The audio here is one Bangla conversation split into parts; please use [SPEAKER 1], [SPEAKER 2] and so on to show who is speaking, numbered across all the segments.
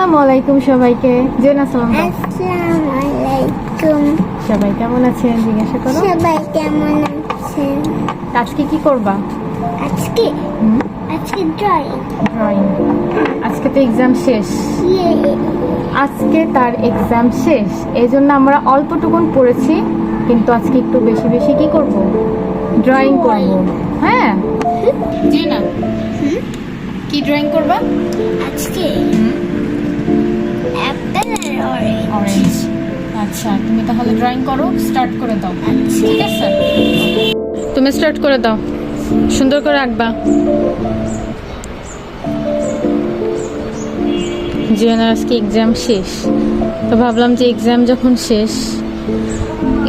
[SPEAKER 1] আসসালামু আলাইকুম সবাইকে। জেনা সালাম দাও।
[SPEAKER 2] আসসালামু আলাইকুম।
[SPEAKER 1] সবাই কেমন আছেন জিজ্ঞাসা করো।
[SPEAKER 2] সবাই কেমন আছেন?
[SPEAKER 1] আজকে কি করবা?
[SPEAKER 2] আজকে ড্রয়িং।
[SPEAKER 1] ড্রয়িং। আজকে তো এক্সাম শেষ। আজকে তার এক্সাম শেষ, এই জন্য আমরা অল্পটুকুন পড়েছি, কিন্তু আজকে একটু বেশি বেশি কি করব? ড্রয়িং করব। হ্যাঁ জিনা, কি ড্রয়িং করবা
[SPEAKER 2] আজকে অ্যাপেল আর
[SPEAKER 1] অরেঞ্জ। আচ্ছা, তুমি তাহলে ড্রয়িং করো, স্টার্ট করে দাও। ঠিক আছে, তুমি স্টার্ট করে দাও, সুন্দর করে আঁকবা। জিয়ানার আজকে এক্সাম শেষ, তো ভাবলাম যে এক্সাম যখন শেষ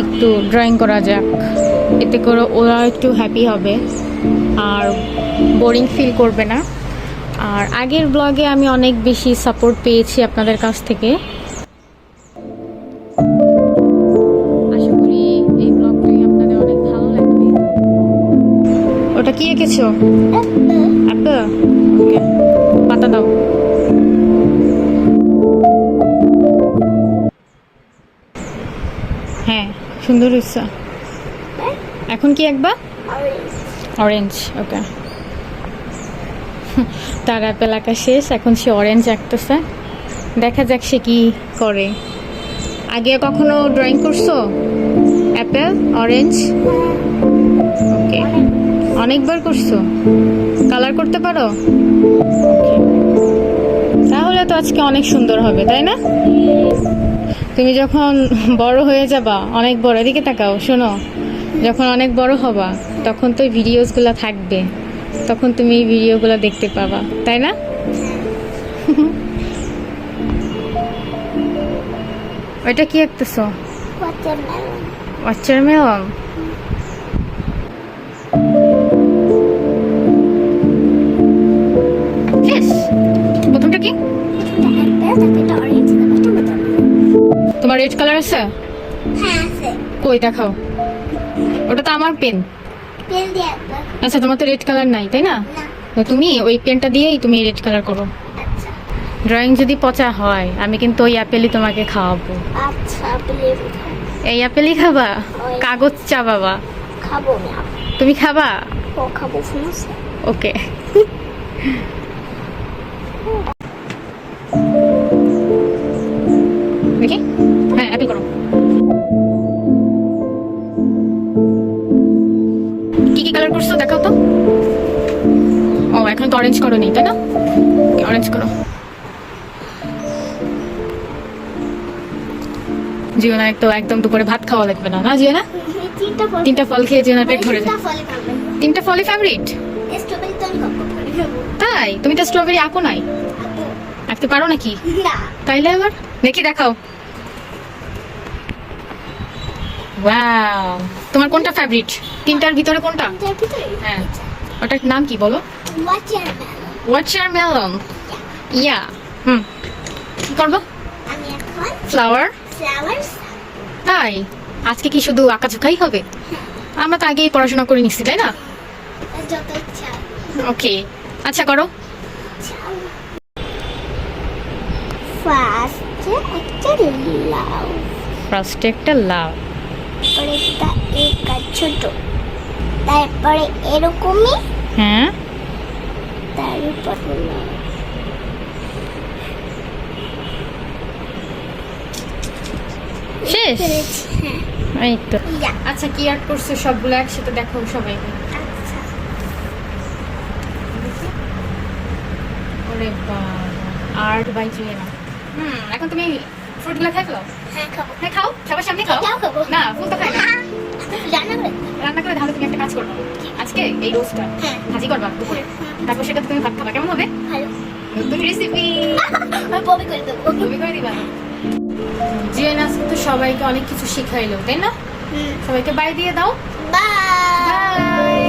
[SPEAKER 1] একটু ড্রয়িং করা যাক, এতে করে ওরা একটু হ্যাপি হবে আর বোরিং ফিল করবে না। আর আগের ব্লগে আমি অনেক বেশি সাপোর্ট পেয়েছি আপনাদের কাছ থেকে। আশা করি এই ব্লগটি আপনাদের অনেক ভালো লাগবে। ওটা কি এঁকেছো? অ্যাপল। ওকে, পাতা দাও। হ্যাঁ, সুন্দর হয়েছে। এখন কি আঁকবা? অরেঞ্জ। ওকে, তার অ্যাপেল আঁকা শেষ, এখন সে অরেঞ্জ আঁকতেছে। দেখা যাক সে কি করে। আগে কখনো ড্রয়িং করছো অ্যাপেল অরেঞ্জ? ওকে, অনেকবার করছো। কালার করতে পারো? ওকে, তাহলে তো আজকে অনেক সুন্দর হবে, তাই না? তুমি যখন বড় হয়ে যাবা, অনেক বড়, এদিকে তাকাও, শোনো, যখন অনেক বড় হবা তখন তো ভিডিওসগুলো থাকবে, তখন তুমি এই ভিডিওগুলো দেখতে পাবা, তাই না? ওইটা কি আঁকতেছো? ওয়াটারমেলন। প্রথমটা কি? তোমার রেড কালার আছে? কই দেখাও। ওটা তো আমার পেন। আচ্ছা, তোমার তো রেড কালার নাই, তাই না? তো তুমি ওই পেনটা দিয়েই তুমি রেড কালার করো। ড্রয়িং যদি পচা হয় আমি কিন্তু ওই অ্যাপেলই তোমাকে খাওয়াবো। এই অ্যাপেলই খাবা? কাগজ চা বাবা
[SPEAKER 2] খাবো না।
[SPEAKER 1] তুমি খাবা?
[SPEAKER 2] খাবো।
[SPEAKER 1] ওকে। দেখি, হ্যাঁ অ্যাপেল করো। কি কি কালার করছো দেখাও তো। ও, এখন তো অরেঞ্জ করো নি, তাই না? অরেঞ্জ করো। জিওনা তো একদম দুপুরে ভাত খাওয়া লাগবে না, না জিওনা? তিনটা ফল খেয়ে জিওনার পেট ভরে যায়। তিনটা ফলই ফেভারিট? তাই? তুমি তো স্ট্রবেরি আঁকো নাই, আঁকতে পারো নাকি? তাইলে আবার দেখি, দেখাও। ওয়াও, তোমার কোনটা ফেভারিট? তিনটার ভিতরে কোনটা? হ্যাঁ, ওটার নাম কি বলো? ওয়াটারমেলন। ইয়া। কি করবো? ফ্লাওয়ার। তাই? আজকে কি শুধু আঁকাঝোঁকাই হবে? আমরা তো আগেই পড়াশোনা করে নিচ্ছি, তাই না? ওকে, আচ্ছা করো। ফার্স্টে একটা লাভ,
[SPEAKER 2] ছোট, তারপরে এরকমই,
[SPEAKER 1] হ্যাঁ,
[SPEAKER 2] তারপর
[SPEAKER 1] শেষ।
[SPEAKER 2] হ্যাঁ।
[SPEAKER 1] এই তো। আচ্ছা, কি আর্ট করছো সবগুলো একসাথে দেখো সবাই।
[SPEAKER 2] আচ্ছা।
[SPEAKER 1] ওরে বাবা, আর্ট বাই জিয়ানা। এখন তুমি ফ্রুটগুলো খাই ফেলো।
[SPEAKER 2] হ্যাঁ খাবো।
[SPEAKER 1] হ্যাঁ খাও, সবার সামনে খাও।
[SPEAKER 2] খাবো
[SPEAKER 1] না, ফুল তো খাই না।
[SPEAKER 2] রান্না করে
[SPEAKER 1] তাহলে তুমি একটা কাজ করবে, আজকে এই রোস্টটা ভাজি করবা দুপুরে, তারপর সেটা তুমি ভাত খাবা, কেমন হবে?
[SPEAKER 2] ভালো।
[SPEAKER 1] নতুন রেসিপি
[SPEAKER 2] আমি বমি করে দেবো।
[SPEAKER 1] তুমি করে দিবা। জিয়ানা তো সবাইকে অনেক কিছু শিখাইলো, তাই না? সবাইকে বাই দিয়ে দাও।
[SPEAKER 2] বাই।